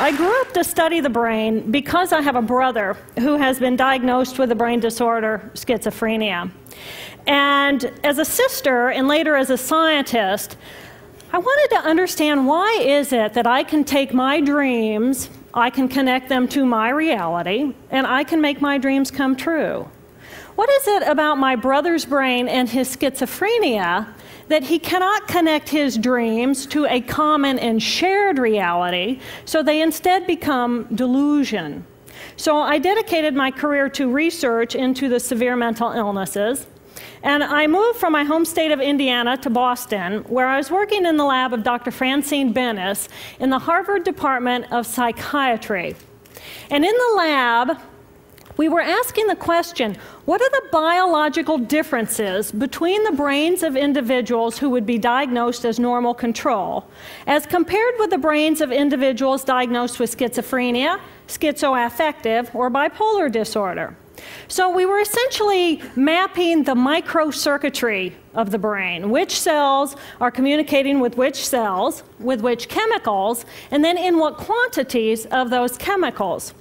I grew up to study the brain because I have a brother who has been diagnosed with a brain disorder, schizophrenia. And as a sister, and later as a scientist, I wanted to understand, why is it that I can take my dreams, I can connect them to my reality, and I can make my dreams come true? What is it about my brother's brain and his schizophrenia that he cannot connect his dreams to a common and shared reality, so they instead become delusion? So I dedicated my career to research into the severe mental illnesses, and I moved from my home state of Indiana to Boston, where I was working in the lab of Dr. Francine Benes in the Harvard Department of Psychiatry. And in the lab, we were asking the question, what are the biological differences between the brains of individuals who would be diagnosed as normal control, as compared with the brains of individuals diagnosed with schizophrenia, schizoaffective, or bipolar disorder? So we were essentially mapping the microcircuitry of the brain, which cells are communicating with which cells, with which chemicals, and then in what quantities of those chemicals.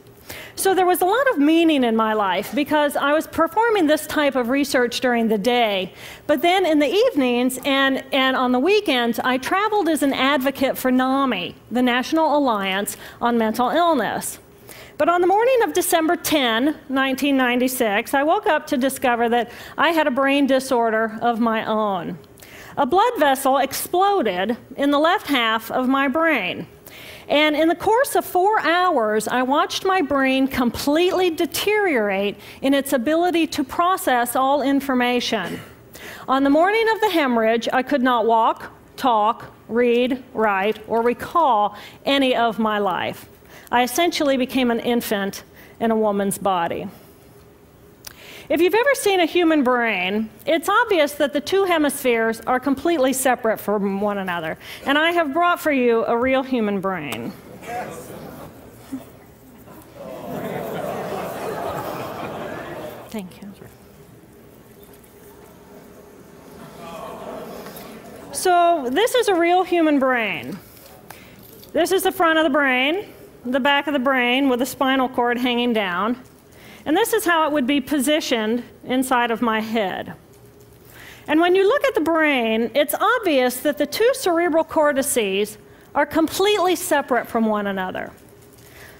So there was a lot of meaning in my life because I was performing this type of research during the day, but then in the evenings and on the weekends, I traveled as an advocate for NAMI, the National Alliance on Mental Illness. But on the morning of December 10, 1996, I woke up to discover that I had a brain disorder of my own. A blood vessel exploded in the left half of my brain. And in the course of 4 hours, I watched my brain completely deteriorate in its ability to process all information. On the morning of the hemorrhage, I could not walk, talk, read, write, or recall any of my life. I essentially became an infant in a woman's body. If you've ever seen a human brain, it's obvious that the two hemispheres are completely separate from one another. And I have brought for you a real human brain. Thank you. So this is a real human brain. This is the front of the brain, the back of the brain with the spinal cord hanging down. And this is how it would be positioned inside of my head. And when you look at the brain, it's obvious that the two cerebral cortices are completely separate from one another.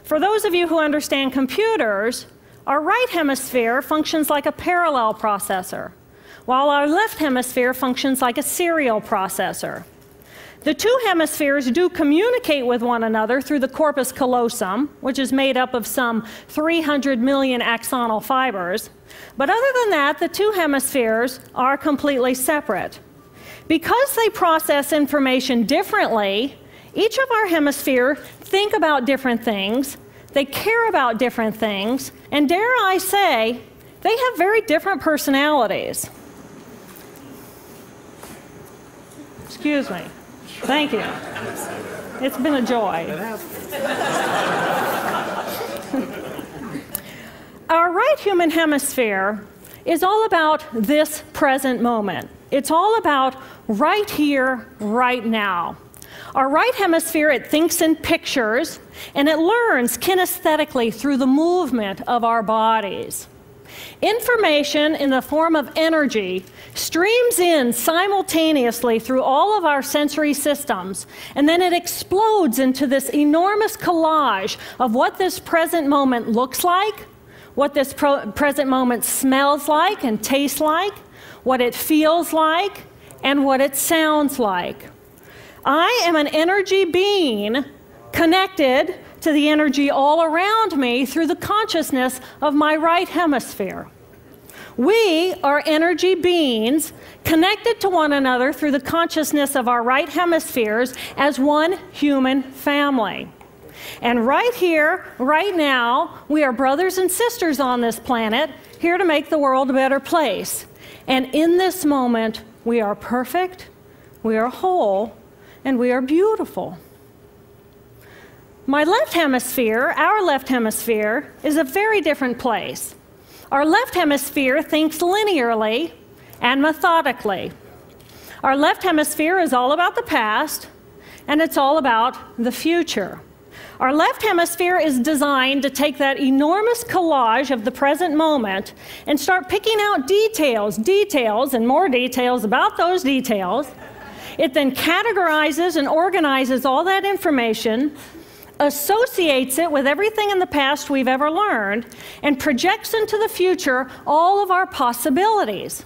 For those of you who understand computers, our right hemisphere functions like a parallel processor, while our left hemisphere functions like a serial processor. The two hemispheres do communicate with one another through the corpus callosum, which is made up of some 300 million axonal fibers. But other than that, the two hemispheres are completely separate. Because they process information differently, each of our hemispheres think about different things, they care about different things, and dare I say, they have very different personalities. Excuse me. Thank you. It's been a joy. Our right human hemisphere is all about this present moment. It's all about right here, right now. Our right hemisphere, it thinks in pictures, and it learns kinesthetically through the movement of our bodies. Information in the form of energy streams in simultaneously through all of our sensory systems, and then it explodes into this enormous collage of what this present moment looks like, what this present moment smells like and tastes like, what it feels like, and what it sounds like. I am an energy being connected to the energy all around me through the consciousness of my right hemisphere. We are energy beings connected to one another through the consciousness of our right hemispheres as one human family. And right here, right now, we are brothers and sisters on this planet, here to make the world a better place. And in this moment, we are perfect, we are whole, and we are beautiful. My left hemisphere, our left hemisphere, is a very different place. Our left hemisphere thinks linearly and methodically. Our left hemisphere is all about the past, and it's all about the future. Our left hemisphere is designed to take that enormous collage of the present moment and start picking out details, and more details about those details. It then categorizes and organizes all that information, associates it with everything in the past we've ever learned, and projects into the future all of our possibilities.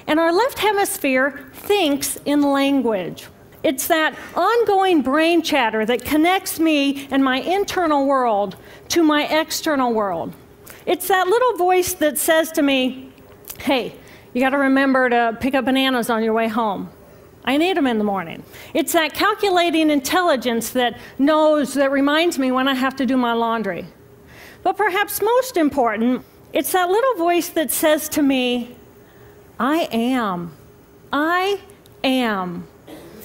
And our left hemisphere thinks in language. It's that ongoing brain chatter that connects me and my internal world to my external world. It's that little voice that says to me, hey, you got to remember to pick up bananas on your way home. I need them in the morning. It's that calculating intelligence that reminds me when I have to do my laundry. But perhaps most important, it's that little voice that says to me, I am. I am.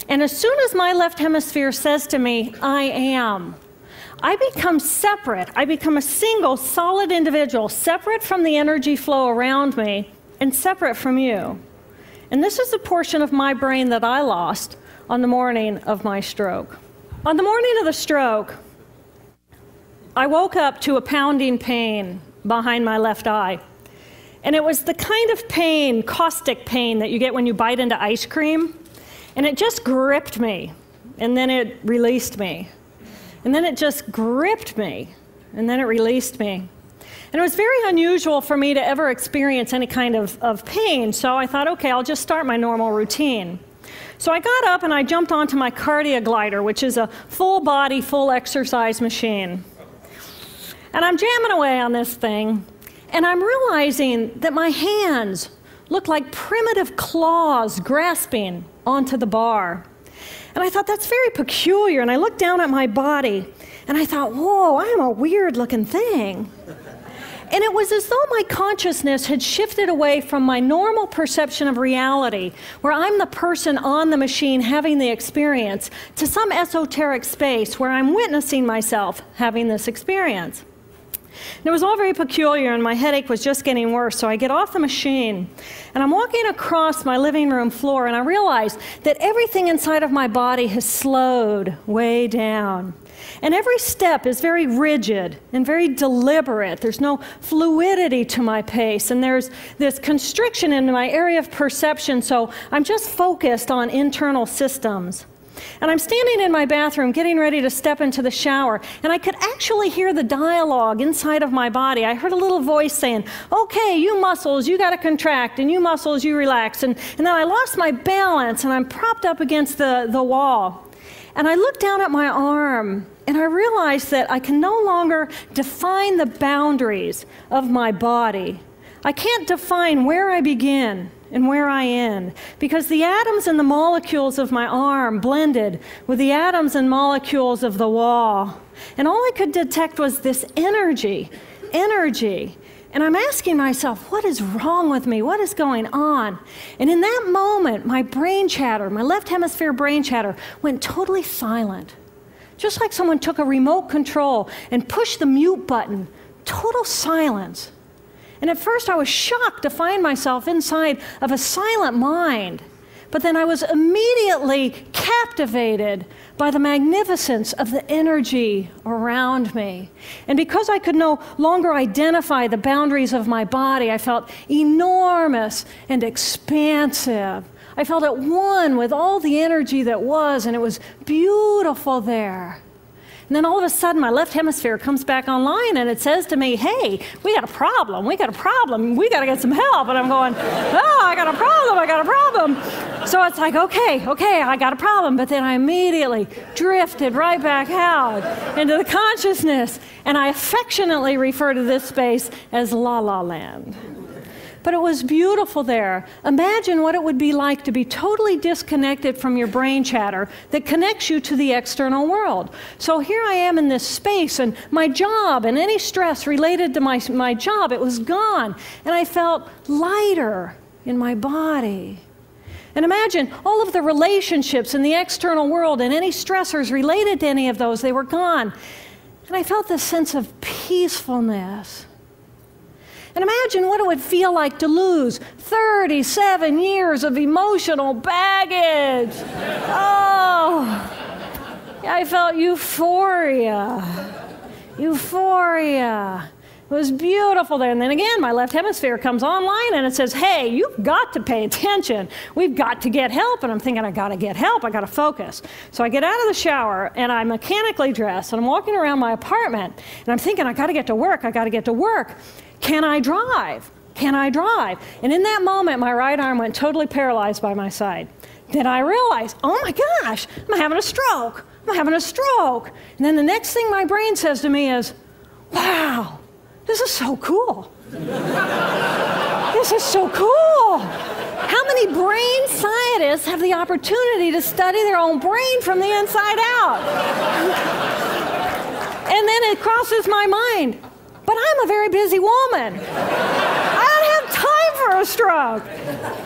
And as soon as my left hemisphere says to me, I am, I become separate. I become a single, solid individual, separate from the energy flow around me and separate from you. And this is the portion of my brain that I lost on the morning of my stroke. On the morning of the stroke, I woke up to a pounding pain behind my left eye. And it was the kind of pain, caustic pain, that you get when you bite into ice cream. And it just gripped me, and then it released me. And then it just gripped me, and then it released me. And it was very unusual for me to ever experience any kind of pain, so I thought, okay, I'll just start my normal routine. So I got up and I jumped onto my CardioGlider, which is a full body, full exercise machine. And I'm jamming away on this thing, and I'm realizing that my hands look like primitive claws grasping onto the bar. And I thought, that's very peculiar. And I looked down at my body, and I thought, whoa, I am a weird-looking thing. And it was as though my consciousness had shifted away from my normal perception of reality, where I'm the person on the machine having the experience, to some esoteric space where I'm witnessing myself having this experience. And it was all very peculiar, and my headache was just getting worse, so I get off the machine, and I'm walking across my living room floor, and I realize that everything inside of my body has slowed way down. And every step is very rigid and very deliberate. There's no fluidity to my pace, and there's this constriction in my area of perception, so I'm just focused on internal systems. And I'm standing in my bathroom getting ready to step into the shower, and I could actually hear the dialogue inside of my body. I heard a little voice saying, okay, you muscles, you got to contract, and you muscles, you relax. And then I lost my balance, and I'm propped up against the wall. And I looked down at my arm, and I realized that I can no longer define the boundaries of my body. I can't define where I begin and where I end, because the atoms and the molecules of my arm blended with the atoms and molecules of the wall. And all I could detect was this energy. And I'm asking myself, what is wrong with me? What is going on? And in that moment, my brain chatter, my left hemisphere brain chatter, went totally silent. Just like someone took a remote control and pushed the mute button. Total silence. And at first I was shocked to find myself inside of a silent mind. But then I was immediately captivated by the magnificence of the energy around me. And because I could no longer identify the boundaries of my body, I felt enormous and expansive. I felt at one with all the energy that was, and it was beautiful there. And then all of a sudden, my left hemisphere comes back online, and it says to me, hey, we got a problem, we got to get some help. And I'm going, oh, I got a problem. So it's like, okay, I got a problem. But then I immediately drifted right back out into the consciousness, and I affectionately refer to this space as La La Land. But it was beautiful there. Imagine what it would be like to be totally disconnected from your brain chatter that connects you to the external world. So here I am in this space, and my job and any stress related to my job, it was gone. And I felt lighter in my body. And imagine all of the relationships in the external world and any stressors related to any of those, they were gone. And I felt this sense of peacefulness. And imagine what it would feel like to lose 37 years of emotional baggage. Oh, I felt euphoria. Euphoria. It was beautiful there. And then again, my left hemisphere comes online and it says, hey, you've got to pay attention. We've got to get help. And I'm thinking, I got to get help. I got to focus. So I get out of the shower and I'm mechanically dressed and I'm walking around my apartment and I'm thinking, I got to get to work. I got to get to work. Can I drive? Can I drive? And in that moment, my right arm went totally paralyzed by my side. Then I realized, oh my gosh, I'm having a stroke. I'm having a stroke. And then the next thing my brain says to me is, wow, this is so cool. This is so cool. How many brain scientists have the opportunity to study their own brain from the inside out? And then it crosses my mind, but I'm a very busy woman. I don't have time for a stroke.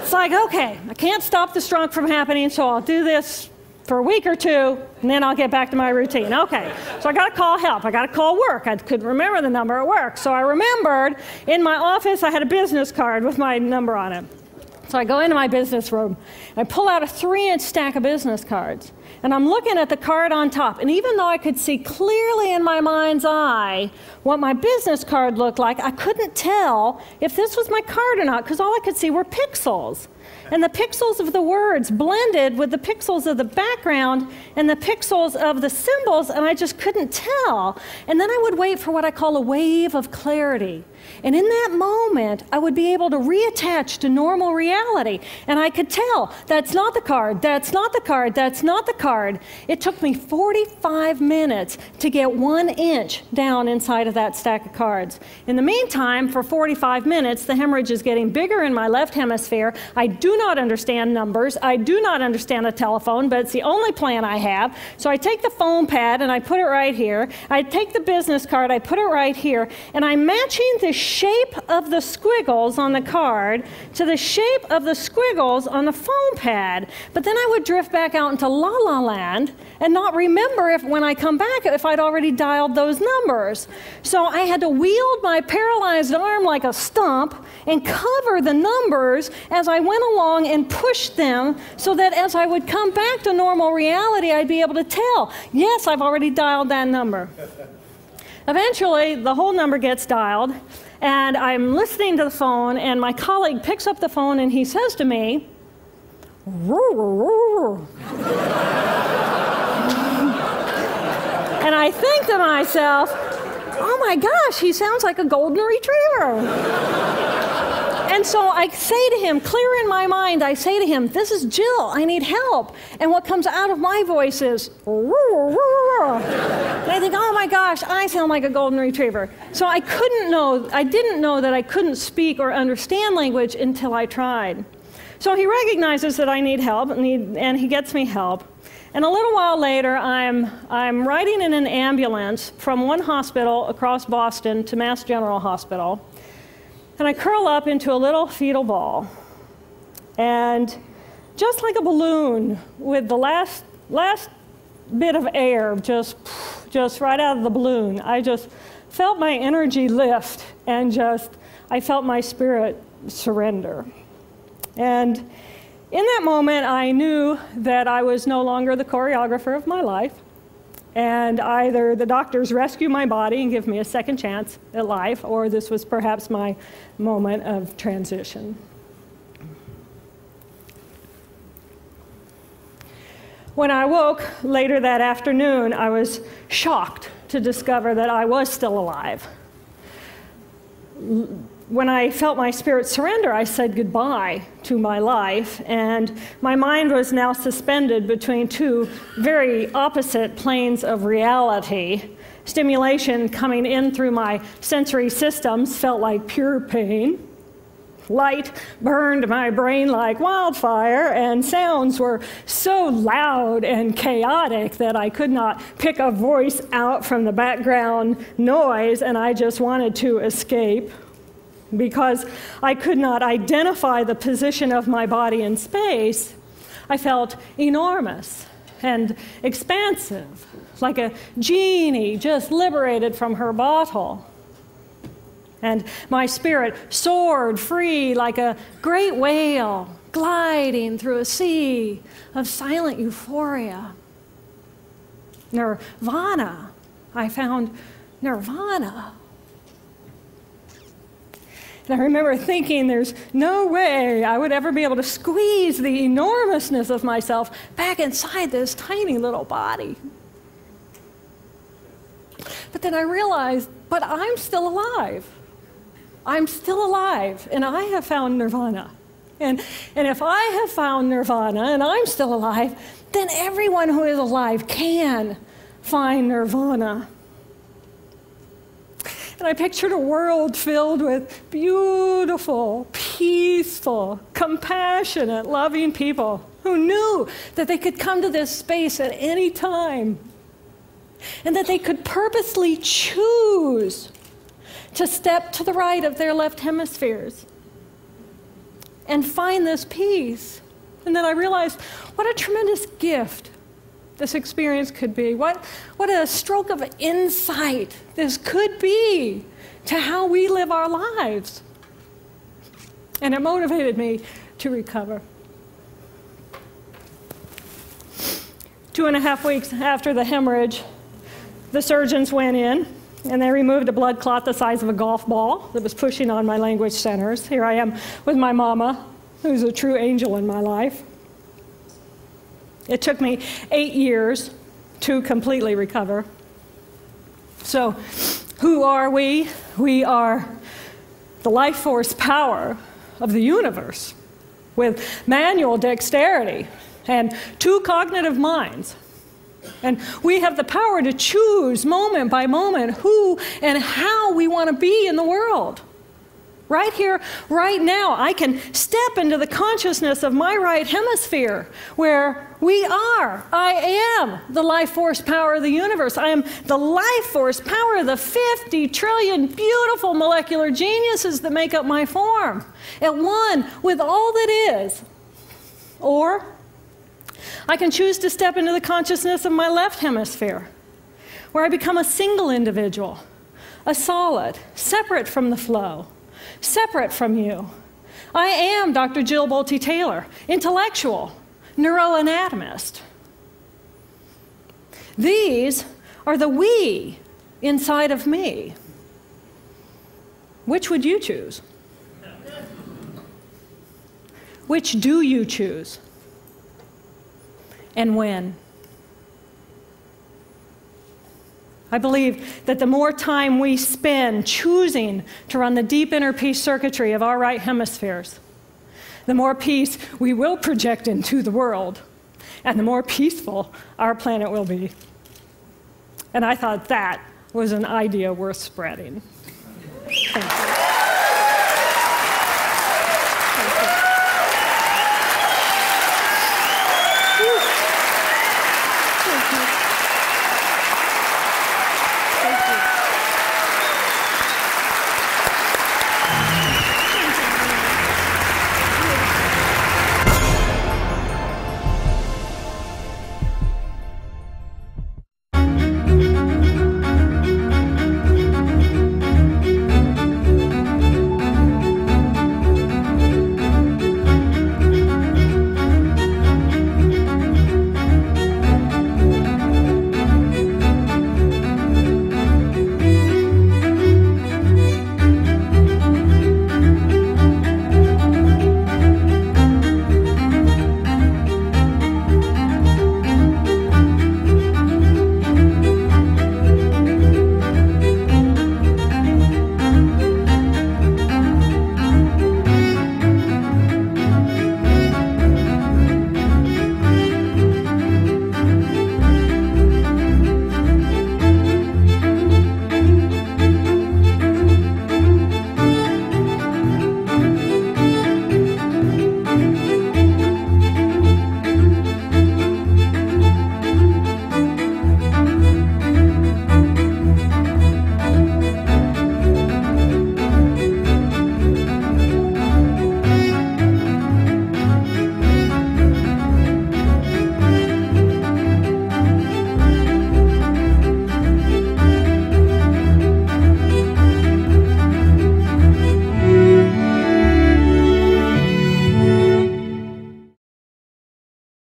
It's like, okay, I can't stop the stroke from happening, so I'll do this for a week or two, and then I'll get back to my routine. Okay, so I got to call help. I got to call work. I couldn't remember the number at work. So I remembered in my office I had a business card with my number on it. So I go into my business room. I pull out a 3-inch stack of business cards. And I'm looking at the card on top. And even though I could see clearly in my mind's eye what my business card looked like, I couldn't tell if this was my card or not, because all I could see were pixels. And the pixels of the words blended with the pixels of the background and the pixels of the symbols, and I just couldn't tell. And then I would wait for what I call a wave of clarity. And in that moment, I would be able to reattach to normal reality. And I could tell, that's not the card, that's not the card, that's not the card. It took me 45 minutes to get 1 inch down inside of that stack of cards. In the meantime, for 45 minutes, the hemorrhage is getting bigger in my left hemisphere. I do not understand numbers. I do not understand a telephone, but it's the only plan I have. So I take the foam pad and I put it right here. I take the business card, I put it right here, and I'm matching the shape of the squiggles on the card to the shape of the squiggles on the foam pad. But then I would drift back out into la la land and not remember if when I come back if I'd already dialed those numbers. So I had to wield my paralyzed arm like a stump and cover the numbers as I went along and push them so that as I would come back to normal reality, I'd be able to tell, yes, I've already dialed that number. Eventually, the whole number gets dialed, and I'm listening to the phone, and my colleague picks up the phone, and he says to me, and I think to myself, oh my gosh, he sounds like a golden retriever. And so I say to him, clear in my mind, I say to him, this is Jill, I need help. And what comes out of my voice is, and I think, oh my gosh, I sound like a golden retriever. So I didn't know that I couldn't speak or understand language until I tried. So he recognizes that I need help, and he gets me help. And a little while later, I'm riding in an ambulance from one hospital across Boston to Mass General Hospital. And I curl up into a little fetal ball. And just like a balloon, with the last bit of air just right out of the balloon, I just felt my energy lift and I felt my spirit surrender. And in that moment, I knew that I was no longer the choreographer of my life. And either the doctors rescue my body and give me a second chance at life, or this was perhaps my moment of transition. When I woke later that afternoon, I was shocked to discover that I was still alive. When I felt my spirit surrender, I said goodbye to my life, and my mind was now suspended between two very opposite planes of reality. Stimulation coming in through my sensory systems felt like pure pain. Light burned my brain like wildfire, and sounds were so loud and chaotic that I could not pick a voice out from the background noise, and I just wanted to escape. Because I could not identify the position of my body in space, I felt enormous and expansive, like a genie just liberated from her bottle. And my spirit soared free like a great whale gliding through a sea of silent euphoria. nirvana. I found nirvana. And I remember thinking there's no way I would ever be able to squeeze the enormousness of myself back inside this tiny little body. But then I realized, but I'm still alive. I'm still alive, and I have found nirvana. And if I have found nirvana and I'm still alive, then everyone who is alive can find nirvana. And I pictured a world filled with beautiful, peaceful, compassionate, loving people who knew that they could come to this space at any time and that they could purposely choose to step to the right of their left hemispheres and find this peace. And then I realized what a tremendous gift this experience could be. What a stroke of insight this could be to how we live our lives. And it motivated me to recover. 2.5 weeks after the hemorrhage, the surgeons went in and they removed a blood clot the size of a golf ball that was pushing on my language centers. Here I am with my mama, who's a true angel in my life. It took me 8 years to completely recover. So, who are we? We are the life force power of the universe with manual dexterity and 2 cognitive minds. And we have the power to choose moment by moment who and how we want to be in the world. Right here, right now, I can step into the consciousness of my right hemisphere where I am the life force power of the universe. I am the life force power of the 50 trillion beautiful molecular geniuses that make up my form, at one with all that is. Or I can choose to step into the consciousness of my left hemisphere, where I become a single individual, a solid, separate from the flow, separate from you. I am Dr. Jill Bolte Taylor, intellectual, neuroanatomist. These are the we inside of me. Which would you choose? Which do you choose? And when? I believe that the more time we spend choosing to run the deep inner peace circuitry of our right hemispheres, the more peace we will project into the world, and the more peaceful our planet will be. And I thought that was an idea worth spreading. Thank you.